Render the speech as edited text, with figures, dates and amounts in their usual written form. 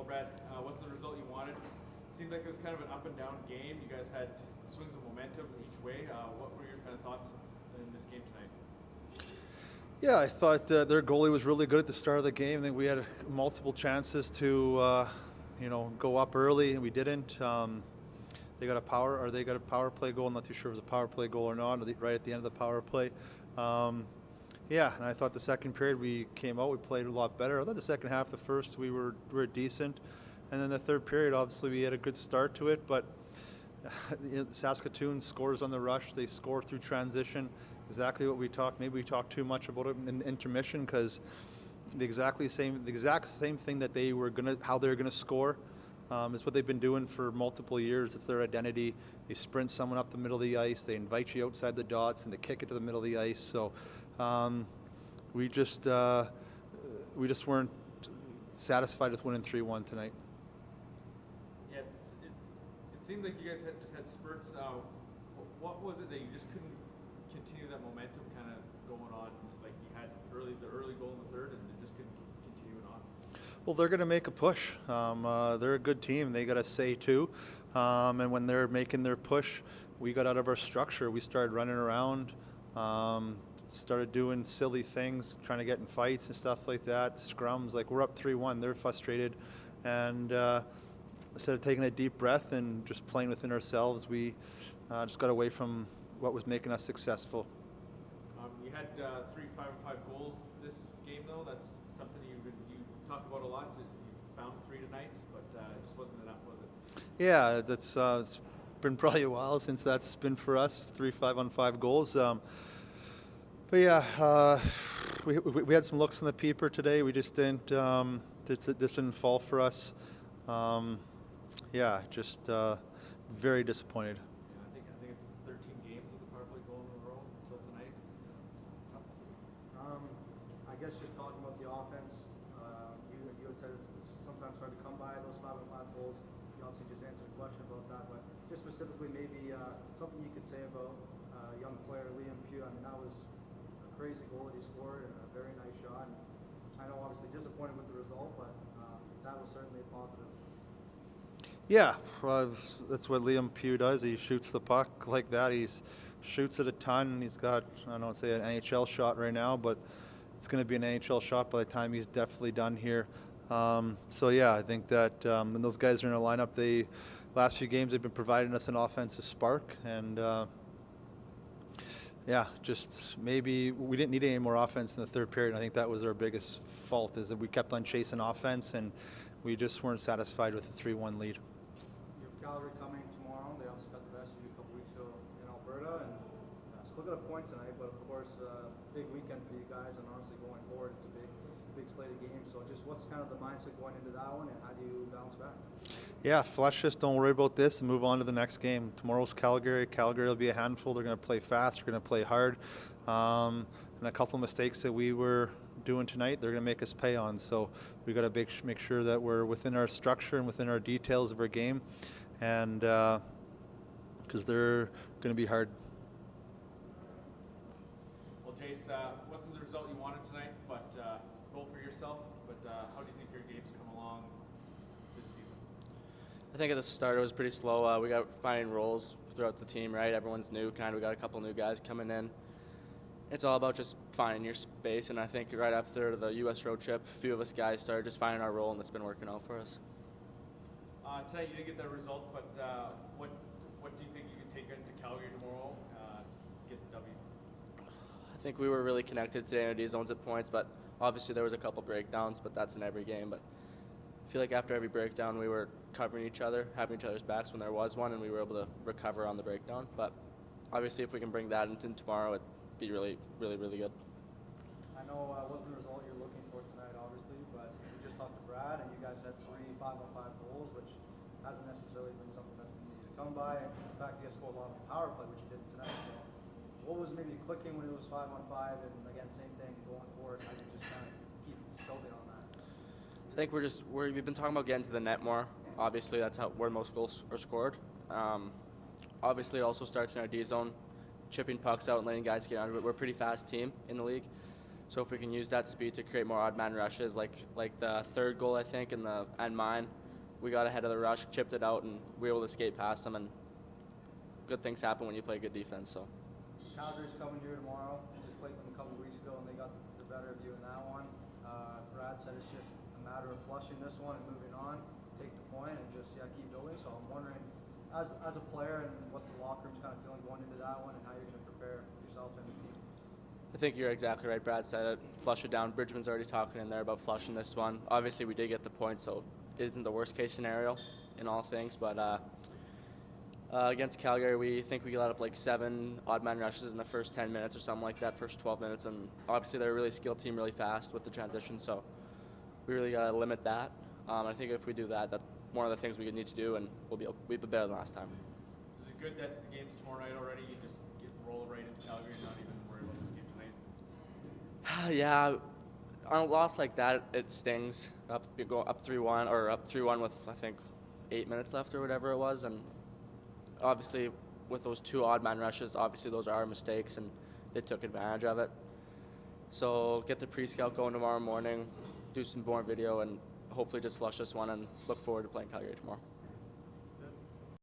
Brad. Wasn't the result you wanted? Seemed like it was kind of an up and down game. You guys had swings of momentum each way. What were your kind of thoughts in this game tonight? Yeah, I thought their goalie was really good at the start of the game. I think we had multiple chances to, go up early, and we didn't. They got a power play goal. I'm not too sure if it was a power play goal or not. Right at the end of the power play. And I thought the second period we came out, we played a lot better. I thought the second half, the first, we were decent. And then the third period, obviously, we had a good start to it. But Saskatoon scores on the rush. They score through transition. Exactly what we talked. Maybe we talked too much about it in intermission because the exact same thing that how they're gonna score is what they've been doing for multiple years. It's their identity. They sprint someone up the middle of the ice. They invite you outside the dots and they kick it to the middle of the ice. So we just weren't satisfied with winning 3-1 tonight. Yeah, it seemed like you guys just had spurts. What was it that you just couldn't continue that momentum kind of going on? Like you had the early goal in the third, and it just couldn't continue it on. Well, they're going to make a push. They're a good team. They got a say too. And when they're making their push, we got out of our structure. We started running around. Started doing silly things, trying to get in fights and stuff like that, scrums. Like, we're up 3-1, they're frustrated. And instead of taking a deep breath and just playing within ourselves, we just got away from what was making us successful. You had 3 5-on-5 goals this game, though. That's something you talk about a lot. You found 3 tonight, but it just wasn't enough, was it? Yeah, that's it's been probably a while since that's been for us, 3 5-on-5 goals. But yeah, we had some looks in the peeper today. We just didn't. This didn't fall for us. Just very disappointed. Yeah, I think it's 13 games with the power play goal in a row until tonight. I guess just talking about the offense, you had said it's sometimes hard to come by those 5-on-5 goals. You obviously just answered a question about that, but just specifically maybe something you could say about young player Liam Pugh. I mean, that was crazy goal that he scored and a very nice shot. And I know obviously disappointed with the result, but that was certainly a positive. Yeah, that's what Liam Pugh does. He shoots the puck like that. He shoots it a ton. He's got, I don't say an NHL shot right now, but it's going to be an NHL shot by the time he's definitely done here. I think that when those guys are in a lineup, the last few games they've been providing us an offensive spark. And just maybe we didn't need any more offense in the third period. I think that was our biggest fault, is that we kept on chasing offense and we just weren't satisfied with the 3-1 lead. You have Calgary coming tomorrow. They obviously got the best of you a couple weeks ago in Alberta, and still got a point tonight. But of course, big weekend for you guys, and honestly going forward, it's a big slate of games. So just what's kind of the mindset going into that one, and how do you bounce back? Yeah, flush this, don't worry about this, and move on to the next game. Tomorrow's Calgary. Calgary will be a handful. They're going to play fast. They're going to play hard. And a couple of mistakes that we were doing tonight, they're going to make us pay on. So we've got to make sure that we're within our structure and within our details of our game, and because they're going to be hard. Well, Jace, wasn't the result you wanted tonight, but goal for yourself. But how do you think your game's come along this season? I think at the start it was pretty slow. We got finding roles throughout the team, right? Everyone's new, we got a couple new guys coming in. It's all about just finding your space, and I think right after the U.S. road trip, a few of us guys started just finding our role, and it's been working out for us. Tonight you didn't get that result, but what do you think you can take into Calgary tomorrow to get the W? I think we were really connected today in our D zones at points, but obviously there was a couple breakdowns, but that's in every game. But I feel like after every breakdown we were covering each other, having each other's backs when there was one, and we were able to recover on the breakdown. But obviously if we can bring that into tomorrow, it'd be really, really, really good. I know it wasn't the result you're looking for tonight, obviously, but we just talked to Brad, and you guys had 3 5-on-5 goals, which hasn't necessarily been something that's been easy to come by. And in fact, you guys scored a lot of power play, which you did tonight. So what was maybe clicking when it was 5-on-5, and again, same thing going forward? How do you just kind of keep building on that? I think we've been talking about getting to the net more. Obviously, that's where most goals are scored. Obviously, it also starts in our D zone, chipping pucks out and letting guys get out of it. We're a pretty fast team in the league. So if we can use that speed to create more odd man rushes, like the third goal I think and mine, we got ahead of the rush, chipped it out, and we were able to skate past them. And good things happen when you play good defense. So. Calgary's coming here tomorrow. We just played them a couple weeks ago, and they got the better of you in that one. Brad said it's just a matter of flushing this one and moving on, take the point, and just keep building. So I'm wondering, as a player, and what the locker room's kind of feeling going into that one, and how you're going to prepare yourself and the team. I think you're exactly right. Brad said it. Flush it down. Bridgman's already talking in there about flushing this one. Obviously, we did get the point, so it isn't the worst case scenario in all things. But against Calgary, we think we let up like 7 odd man rushes in the first 10 minutes or something like that, first 12 minutes. And obviously, they're a really skilled team, really fast with the transition. So we really got to limit that. I think if we do that, that's one of the things we need to do, and we'll be better than last time. Is it good that the game's tomorrow night already? You just roll right into Calgary and not even worry about this game tonight? Yeah, on a loss like that, it stings. You go up 3-1 or up 3-1 with I think 8 minutes left or whatever it was, and obviously with those 2 odd man rushes, obviously those are our mistakes, and they took advantage of it. So get the pre-scout going tomorrow morning, do some more video, and hopefully just flush this one, and look forward to playing Calgary tomorrow.